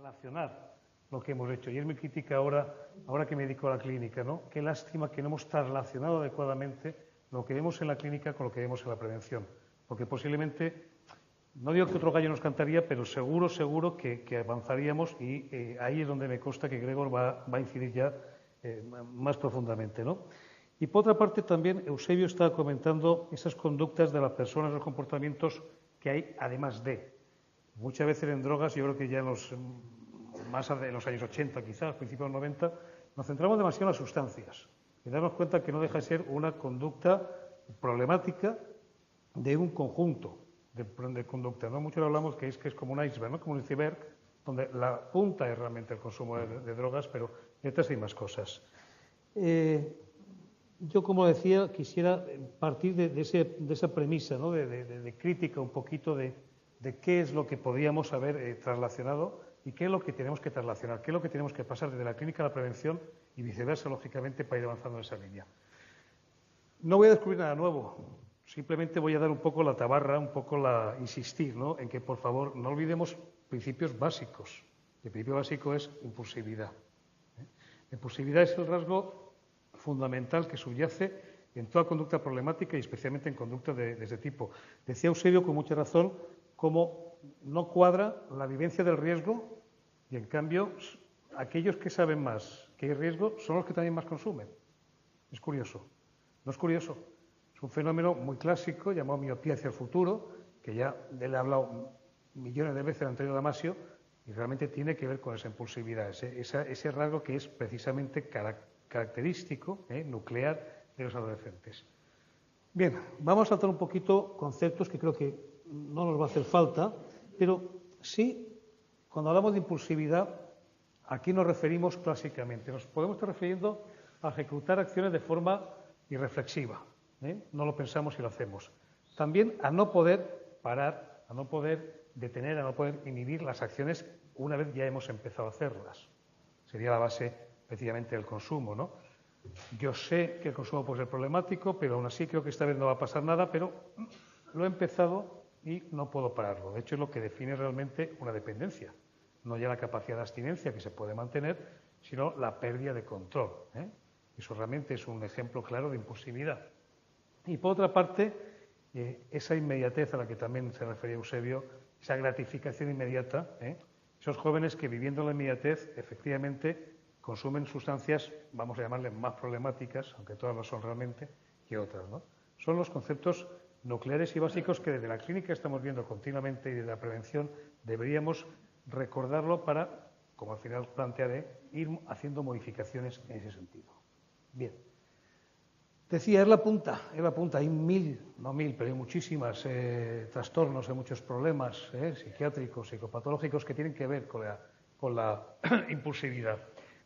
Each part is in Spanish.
traslacionar lo que hemos hecho. Y es mi crítica ahora que me dedico a la clínica, ¿no? Qué lástima que no hemos traslacionado adecuadamente lo que vemos en la clínica con lo que vemos en la prevención. Porque posiblemente, no digo que otro gallo nos cantaría, pero seguro que avanzaríamos y ahí es donde me consta que Gregor va a incidir ya más profundamente, ¿no? Y por otra parte también Eusebio estaba comentando esas conductas de las personas, los comportamientos que hay además de. Muchas veces en drogas, yo creo que ya en los años 80 quizás, principios de los 90, nos centramos demasiado en las sustancias y darnos cuenta que no deja de ser una conducta problemática de un conjunto de conducta, ¿no? Muchos hablamos que es como un iceberg, ¿no? Como un iceberg, donde la punta es realmente el consumo de drogas, pero detrás hay más cosas. Yo, como decía, quisiera partir de esa premisa, ¿no? de crítica un poquito de qué es lo que podríamos haber traslacionado y qué es lo que tenemos que traslacionar, qué es lo que tenemos que pasar desde la clínica a la prevención y viceversa, lógicamente, para ir avanzando en esa línea. No voy a descubrir nada nuevo, simplemente voy a dar un poco la tabarra, insistir, ¿no? En que, por favor, no olvidemos principios básicos. El principio básico es impulsividad. La impulsividad es el rasgo fundamental que subyace en toda conducta problemática y especialmente en conductas de ese tipo. Decía Eusebio con mucha razón cómo no cuadra la vivencia del riesgo y, en cambio, aquellos que saben más que hay riesgo son los que también más consumen. Es curioso. ¿No es curioso? Es un fenómeno muy clásico llamado miopía hacia el futuro, que ya de él he hablado millones de veces Antonio Damasio, y realmente tiene que ver con esa impulsividad, ese rasgo que es precisamente característico, nuclear de los adolescentes. Bien, vamos a saltar un poquito conceptos que creo que no nos va a hacer falta, pero sí, cuando hablamos de impulsividad, ¿a qué nos referimos clásicamente? Nos podemos estar refiriendo a ejecutar acciones de forma irreflexiva, no lo pensamos y lo hacemos. También a no poder parar, a no poder detener, a no poder inhibir las acciones una vez ya hemos empezado a hacerlas. Sería la base precisamente del consumo, ¿no? Yo sé que el consumo puede ser problemático, pero aún así creo que esta vez no va a pasar nada, pero lo he empezado y no puedo pararlo. De hecho, es lo que define realmente una dependencia. No ya la capacidad de abstinencia que se puede mantener, sino la pérdida de control. Eso realmente es un ejemplo claro de impulsividad. Y por otra parte, esa inmediatez a la que también se refería Eusebio, esa gratificación inmediata, esos jóvenes que viviendo la inmediatez efectivamente consumen sustancias, vamos a llamarles más problemáticas, aunque todas lo son realmente, que otras, ¿no? Son los conceptos nucleares y básicos que desde la clínica estamos viendo continuamente y desde la prevención deberíamos recordarlo para, como al final plantearé, ir haciendo modificaciones en ese sentido. Bien. Decía, es la punta, hay pero hay muchísimas trastornos, hay muchos problemas psiquiátricos, psicopatológicos que tienen que ver con la impulsividad.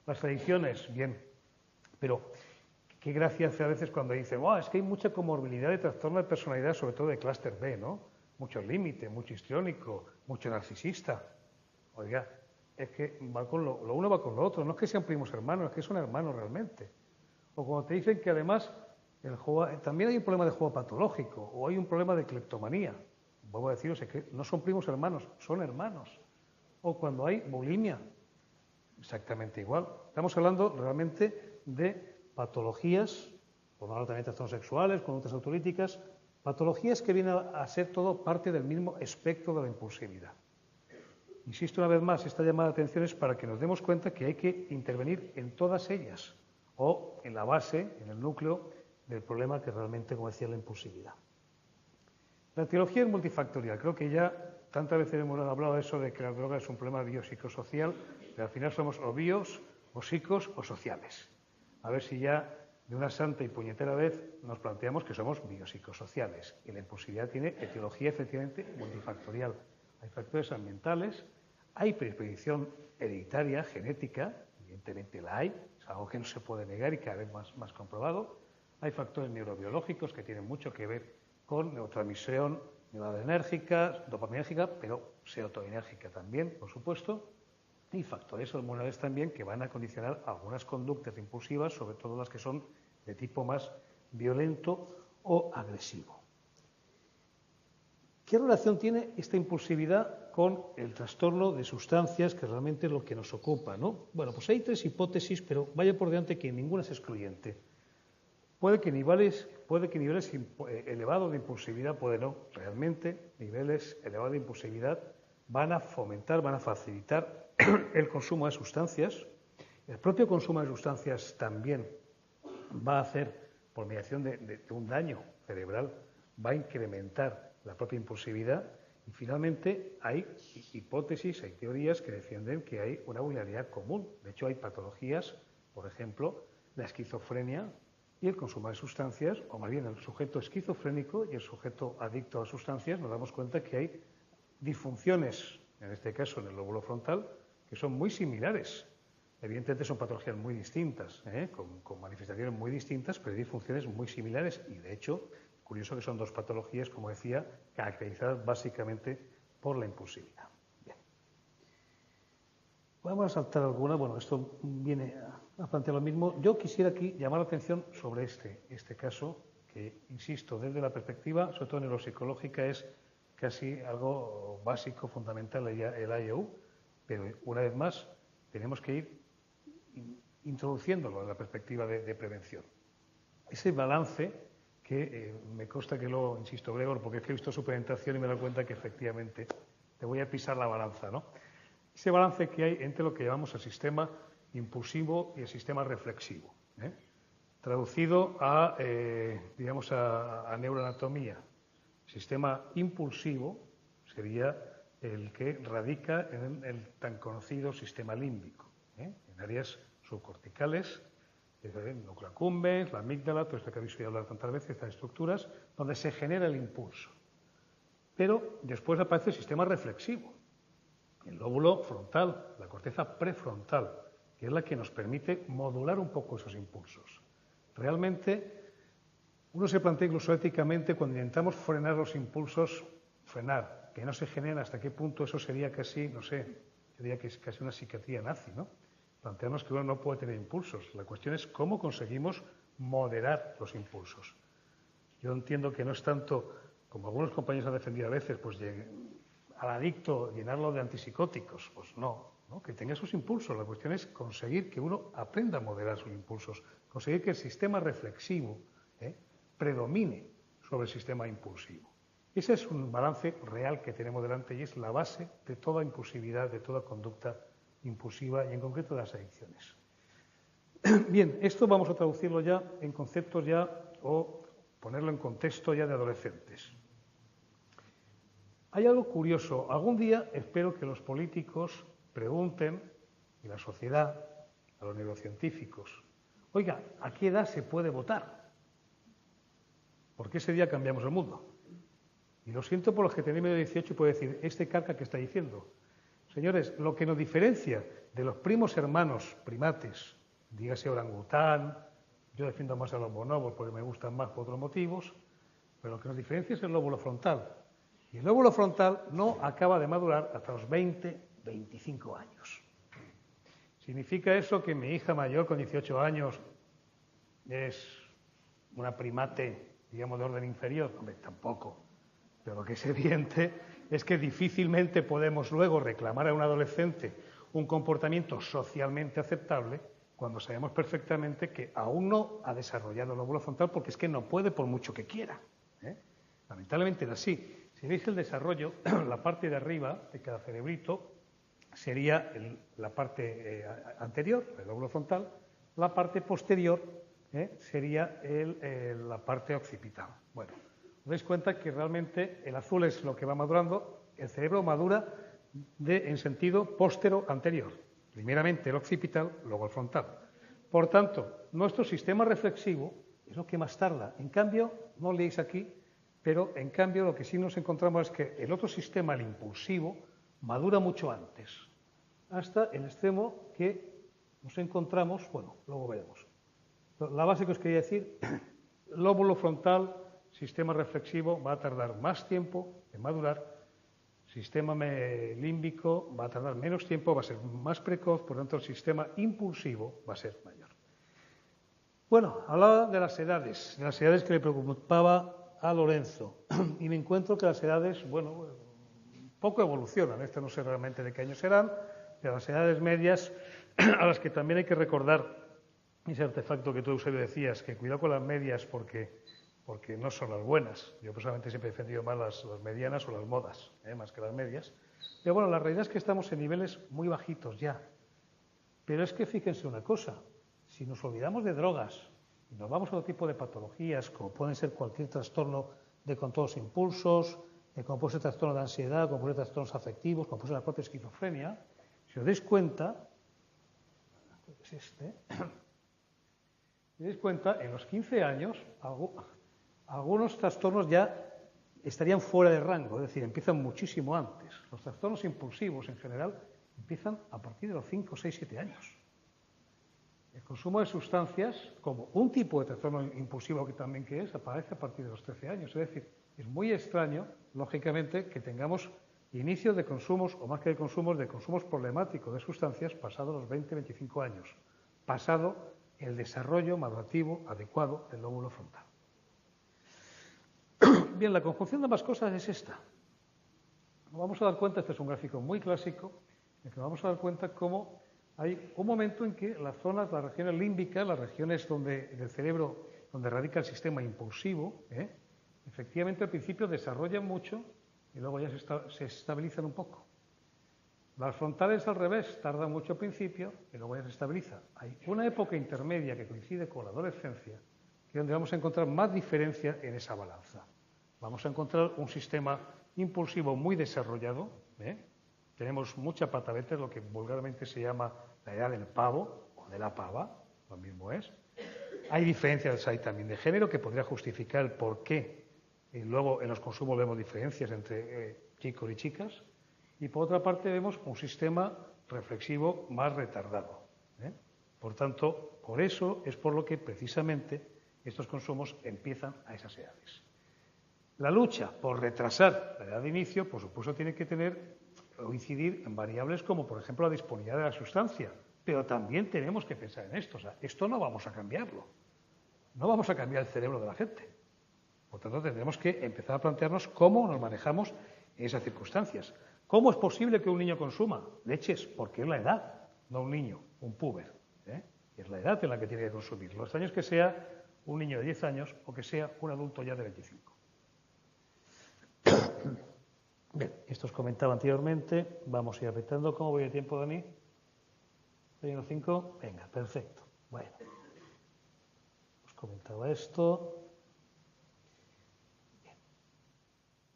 Las adicciones, bien, pero qué gracia hace a veces cuando dicen, es que hay mucha comorbilidad de trastorno de personalidad, sobre todo de clúster B, ¿no? Mucho límite, mucho histriónico, mucho narcisista. Oiga, es que va con lo uno va con lo otro, no es que sean primos hermanos, es que son hermanos realmente. O cuando te dicen que además también hay un problema de juego patológico o hay un problema de cleptomanía. Vuelvo a deciros que no son primos hermanos, son hermanos. O cuando hay bulimia, exactamente igual. Estamos hablando realmente de patologías, por no hablar también de trastornos sexuales, conductas autolíticas, patologías que vienen a ser todo parte del mismo espectro de la impulsividad. Insisto una vez más, esta llamada de atención es para que nos demos cuenta que hay que intervenir en todas ellas o en la base, en el núcleo del problema que realmente, como decía, la impulsividad. La etiología es multifactorial. Creo que ya tantas veces hemos hablado de eso, de que la droga es un problema biopsicosocial, pero al final somos o bios, o psicos, o sociales. A ver si ya de una santa y puñetera vez nos planteamos que somos biopsicosociales. Y la impulsividad tiene etiología efectivamente multifactorial. Hay factores ambientales, hay predisposición hereditaria, genética, evidentemente la hay, es algo que no se puede negar y cada vez más comprobado. Hay factores neurobiológicos que tienen mucho que ver con neurotransmisión noradrenérgica, dopaminérgica, pero serotoninérgica también, por supuesto, y factores hormonales también que van a condicionar algunas conductas impulsivas, sobre todo las que son de tipo más violento o agresivo. ¿qué relación tiene esta impulsividad con el trastorno de sustancias, que realmente es lo que nos ocupa, ¿no? Bueno, pues hay tres hipótesis, pero vaya por delante que ninguna es excluyente. Puede que niveles elevados de impulsividad, puede no, realmente niveles elevados de impulsividad van a fomentar, van a facilitar el consumo de sustancias. El propio consumo de sustancias también va a hacer, por mediación de un daño cerebral, va a incrementar la propia impulsividad. Y finalmente hay hipótesis, hay teorías que defienden que hay una vulnerabilidad común. De hecho, hay patologías, por ejemplo, la esquizofrenia y el consumo de sustancias, o más bien el sujeto esquizofrénico y el sujeto adicto a sustancias, nos damos cuenta que hay disfunciones, en este caso en el lóbulo frontal, que son muy similares. Evidentemente son patologías muy distintas, con manifestaciones muy distintas, pero hay disfunciones muy similares y, de hecho, curioso que son dos patologías, como decía, caracterizadas básicamente por la impulsividad. Bien. Vamos a saltar alguna. Bueno, esto viene a plantear lo mismo. Yo quisiera aquí llamar la atención sobre este caso, que, insisto, desde la perspectiva, sobre todo neuropsicológica, es casi algo básico, fundamental, el IOU, pero una vez más tenemos que ir introduciéndolo en la perspectiva de prevención. Ese balance que me consta que lo, insisto, Gregor, porque es que he visto su presentación y me he dado cuenta que efectivamente te voy a pisar la balanza, ¿no? Ese balance que hay entre lo que llamamos el sistema impulsivo y el sistema reflexivo, traducido a, digamos, a neuroanatomía. El sistema impulsivo sería el que radica en el tan conocido sistema límbico, en áreas subcorticales, el núcleo accumbens, la amígdala, todo esto que habéis oído hablar tantas veces, estas estructuras, donde se genera el impulso. Pero después aparece el sistema reflexivo, el lóbulo frontal, la corteza prefrontal, que es la que nos permite modular un poco esos impulsos. Realmente, uno se plantea incluso éticamente, cuando intentamos frenar los impulsos, frenar, que no se generen, hasta qué punto eso sería casi, no sé, sería que es casi una psiquiatría nazi, ¿no? Plantearnos que uno no puede tener impulsos. La cuestión es cómo conseguimos moderar los impulsos. Yo entiendo que no es tanto, como algunos compañeros han defendido a veces, pues al adicto llenarlo de antipsicóticos. Pues no, que tenga sus impulsos. La cuestión es conseguir que uno aprenda a moderar sus impulsos, conseguir que el sistema reflexivo predomine sobre el sistema impulsivo. Ese es un balance real que tenemos delante y es la base de toda impulsividad, de toda conducta impulsiva y en concreto de las adicciones. Bien, esto vamos a traducirlo ya en conceptos ya o ponerlo en contexto ya de adolescentes. Hay algo curioso. Algún día espero que los políticos pregunten, y la sociedad, a los neurocientíficos, oiga, ¿a qué edad se puede votar? Porque ese día cambiamos el mundo. Y lo siento por los que tenéis medio de 18 y puede decir, este carca que está diciendo. Señores, lo que nos diferencia de los primos hermanos primates, dígase orangután, yo defiendo más a los bonobos porque me gustan más por otros motivos, pero lo que nos diferencia es el lóbulo frontal. Y el lóbulo frontal no acaba de madurar hasta los 20, 25 años. ¿Significa eso que mi hija mayor con 18 años es una primate, digamos, de orden inferior? Hombre, tampoco. Pero lo que es evidente es que difícilmente podemos luego reclamar a un adolescente un comportamiento socialmente aceptable cuando sabemos perfectamente que aún no ha desarrollado el lóbulo frontal porque es que no puede por mucho que quiera. Lamentablemente es así. Si veis el desarrollo, la parte de arriba de cada cerebrito sería la parte anterior, el lóbulo frontal, la parte posterior sería la parte occipital. Bueno, os dais cuenta que realmente el azul es lo que va madurando, el cerebro madura en sentido póstero-anterior. Primeramente el occipital, luego el frontal. Por tanto, nuestro sistema reflexivo es lo que más tarda. En cambio, no leéis aquí, pero en cambio lo que sí nos encontramos es que el otro sistema, el impulsivo, madura mucho antes, hasta el extremo que nos encontramos, bueno, luego veremos. La base que os quería decir, lóbulo frontal, sistema reflexivo va a tardar más tiempo en madurar, sistema límbico va a tardar menos tiempo, va a ser más precoz, por lo tanto el sistema impulsivo va a ser mayor. Bueno, hablaba de las edades que le preocupaba a Lorenzo y me encuentro que las edades, bueno, poco evolucionan. No sé realmente de qué años serán, pero las edades medias, a las que también hay que recordar ese artefacto que tú, Eusebio, decías, que cuidado con las medias porque no son las buenas. Yo personalmente siempre he defendido más las medianas o las modas, más que las medias. Pero bueno, la realidad es que estamos en niveles muy bajitos ya. Pero es que fíjense una cosa, si nos olvidamos de drogas y nos vamos a otro tipo de patologías, como pueden ser cualquier trastorno de control de impulsos, como puede ser trastorno de ansiedad, como puede ser trastornos afectivos, como puede ser la propia esquizofrenia, si os dais cuenta, en los 15 años, algunos trastornos ya estarían fuera de rango, es decir, empiezan muchísimo antes. Los trastornos impulsivos, en general, empiezan a partir de los 5, 6, 7 años. El consumo de sustancias, como un tipo de trastorno impulsivo que también que es, aparece a partir de los 13 años. Es decir, es muy extraño, lógicamente, que tengamos inicios de consumos, o más que de consumos problemáticos de sustancias pasados los 20, 25 años, pasado el desarrollo madurativo adecuado del lóbulo frontal. Bien, la conjunción de ambas cosas es esta. Nos vamos a dar cuenta, este es un gráfico muy clásico, en que nos vamos a dar cuenta cómo hay un momento en que las zonas, las regiones límbicas, las regiones del cerebro donde radica el sistema impulsivo, efectivamente al principio desarrollan mucho y luego ya se estabilizan un poco. Las frontales al revés, tardan mucho al principio y luego ya se estabiliza. Hay una época intermedia que coincide con la adolescencia, que es donde vamos a encontrar más diferencia en esa balanza. Vamos a encontrar un sistema impulsivo muy desarrollado, tenemos mucha patavete, lo que vulgarmente se llama la edad del pavo o de la pava, lo mismo es. Hay diferencias ahí también de género que podría justificar el por qué. Y luego en los consumos vemos diferencias entre chicos y chicas. Y por otra parte vemos un sistema reflexivo más retardado. Por tanto, por eso es por lo que precisamente estos consumos empiezan a esas edades. La lucha por retrasar la edad de inicio, por supuesto, tiene que incidir en variables como, por ejemplo, la disponibilidad de la sustancia. Pero también tenemos que pensar en esto. O sea, esto no vamos a cambiarlo. No vamos a cambiar el cerebro de la gente. Por tanto, tendremos que empezar a plantearnos cómo nos manejamos en esas circunstancias. ¿Cómo es posible que un niño consuma leches? Porque es la edad, no un niño, un puber. Es la edad en la que tiene que consumir. Los años que sea un niño de 10 años o que sea un adulto ya de 25. Bien, esto os comentaba anteriormente. Vamos a ir apretando. ¿Cómo voy de tiempo, Dani? ¿Estoy en los 5? Venga, perfecto. Bueno, os comentaba esto.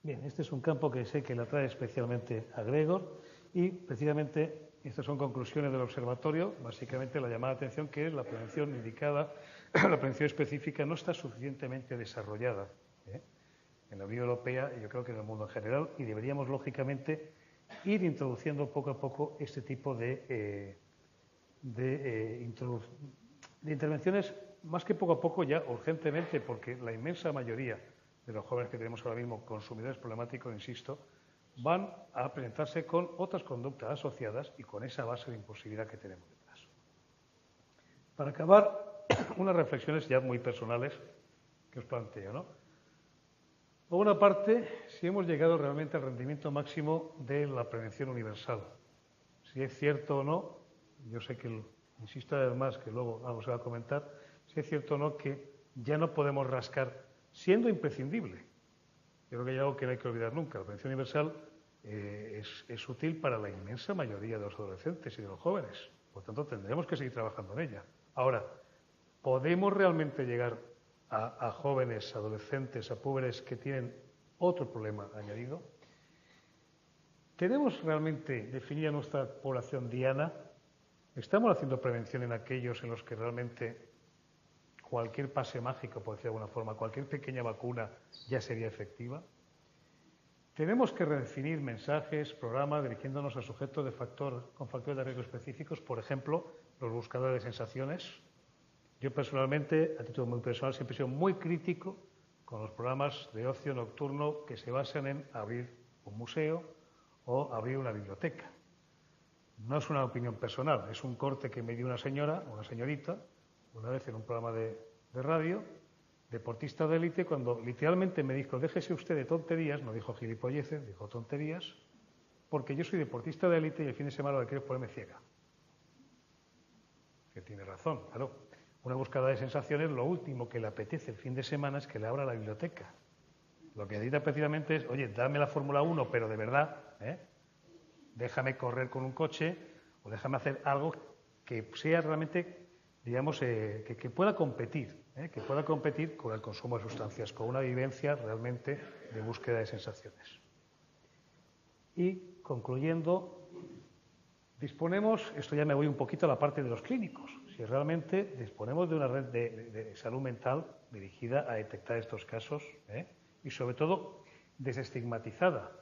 Bien, este es un campo que sé que le atrae especialmente a Gregor y precisamente estas son conclusiones del observatorio. Básicamente la llamada de atención que es la prevención indicada, la prevención específica no está suficientemente desarrollada en la Unión Europea y yo creo que en el mundo en general, y deberíamos lógicamente ir introduciendo poco a poco este tipo de intervenciones, más que poco a poco ya urgentemente, porque la inmensa mayoría de los jóvenes que tenemos ahora mismo, consumidores problemáticos, insisto, van a presentarse con otras conductas asociadas y con esa base de impulsividad que tenemos detrás. Para acabar, unas reflexiones ya muy personales que os planteo, ¿no? Por una parte, si hemos llegado realmente al rendimiento máximo de la prevención universal. Si es cierto o no, yo sé que, insisto además, que luego algo se va a comentar, si es cierto o no que ya no podemos rascar, siendo imprescindible. Yo creo que hay algo que no hay que olvidar nunca. La prevención universal es útil para la inmensa mayoría de los adolescentes y de los jóvenes. Por tanto, tendremos que seguir trabajando en ella. Ahora, ¿podemos realmente llegar a jóvenes, adolescentes, a púberes que tienen otro problema añadido? ¿Tenemos realmente definida nuestra población diana? ¿Estamos haciendo prevención en aquellos en los que realmente cualquier pase mágico, por decirlo de alguna forma, cualquier pequeña vacuna ya sería efectiva? Tenemos que redefinir mensajes, programas, dirigiéndonos a sujetos con factores de riesgo específicos, por ejemplo, los buscadores de sensaciones. Yo personalmente, a título muy personal, siempre he sido muy crítico con los programas de ocio nocturno que se basan en abrir un museo o abrir una biblioteca. No es una opinión personal, es un corte que me dio una señorita, una vez en un programa de radio, deportista de élite, cuando literalmente me dijo, déjese usted de tonterías, no dijo gilipolleces, dijo tonterías, porque yo soy deportista de élite y el fin de semana lo que quiero es ponerme ciega. Que tiene razón, claro. Una búsqueda de sensaciones, lo último que le apetece el fin de semana es que le abra la biblioteca. Lo que necesita precisamente es, oye, dame la Fórmula 1, pero de verdad, déjame correr con un coche o déjame hacer algo que sea realmente, digamos, que pueda competir con el consumo de sustancias, con una vivencia realmente de búsqueda de sensaciones. Y concluyendo, disponemos, esto ya me voy un poquito a la parte de los clínicos, si realmente disponemos de una red de salud mental dirigida a detectar estos casos y sobre todo desestigmatizada.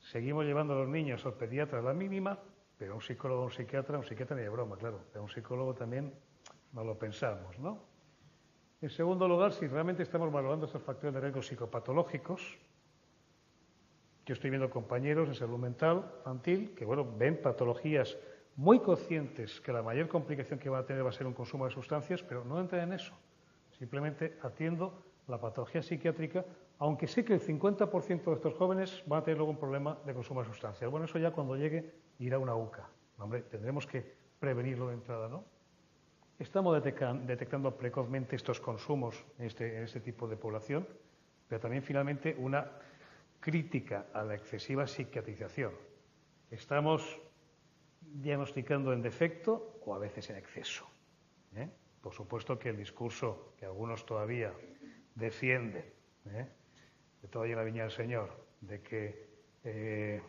Seguimos llevando a los niños al pediatra a la mínima, pero un psicólogo, un psiquiatra ni de broma, claro, pero un psicólogo también no lo pensamos, ¿no? En segundo lugar, si realmente estamos valorando estos factores de riesgo psicopatológicos, yo estoy viendo compañeros en salud mental infantil que, bueno, ven patologías muy conscientes que la mayor complicación que van a tener va a ser un consumo de sustancias, pero no entran en eso. Simplemente atiendo la patología psiquiátrica, aunque sé que el 50% de estos jóvenes van a tener luego un problema de consumo de sustancias. Bueno, eso ya cuando llegue irá una UCA. Hombre, tendremos que prevenirlo de entrada, ¿no? Estamos detectando precozmente estos consumos en este tipo de población, pero también finalmente una crítica a la excesiva psiquiatrización. Estamos diagnosticando en defecto o a veces en exceso. Por supuesto que el discurso que algunos todavía defienden, de todo en la viña del Señor, de que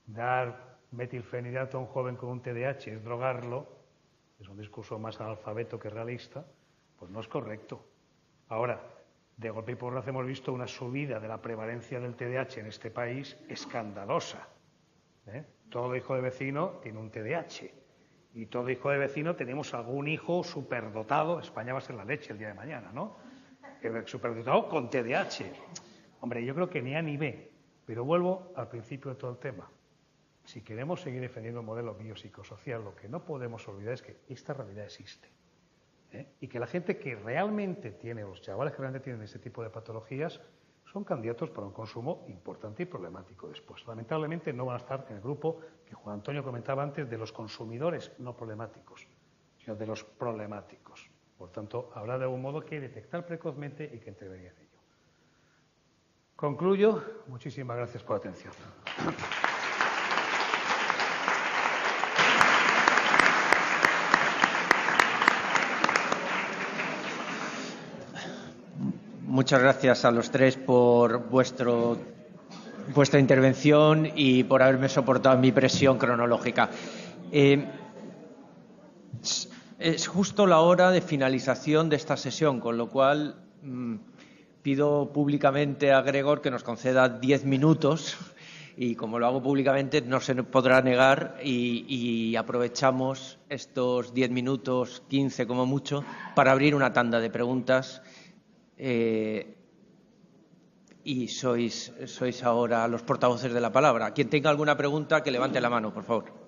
dar metilfenidato a un joven con un TDAH es drogarlo, es un discurso más analfabeto que realista, pues no es correcto. Ahora, de golpe y porrazo hemos visto una subida de la prevalencia del TDAH en este país escandalosa. Todo hijo de vecino tiene un TDAH y todo hijo de vecino tenemos algún hijo superdotado. España va a ser la leche el día de mañana, ¿no? Superdotado con TDAH. Hombre, yo creo que ni A ni B, pero vuelvo al principio de todo el tema. Si queremos seguir defendiendo el modelo biopsicosocial, lo que no podemos olvidar es que esta realidad existe. Y que la gente que realmente tiene, los chavales que realmente tienen este tipo de patologías, son candidatos para un consumo importante y problemático después. Lamentablemente no van a estar en el grupo que Juan Antonio comentaba antes de los consumidores no problemáticos, sino de los problemáticos. Por tanto, habrá de algún modo que detectar precozmente y que intervenir en ello. Concluyo. Muchísimas gracias por la atención. Muchas gracias a los tres por vuestra intervención y por haberme soportado mi presión cronológica. Es justo la hora de finalización de esta sesión, con lo cual pido públicamente a Gregor que nos conceda 10 minutos y, como lo hago públicamente, no se podrá negar y aprovechamos estos 10 minutos, 15 como mucho, para abrir una tanda de preguntas. Y sois ahora los portavoces de la palabra. Quien tenga alguna pregunta, que levante la mano, por favor.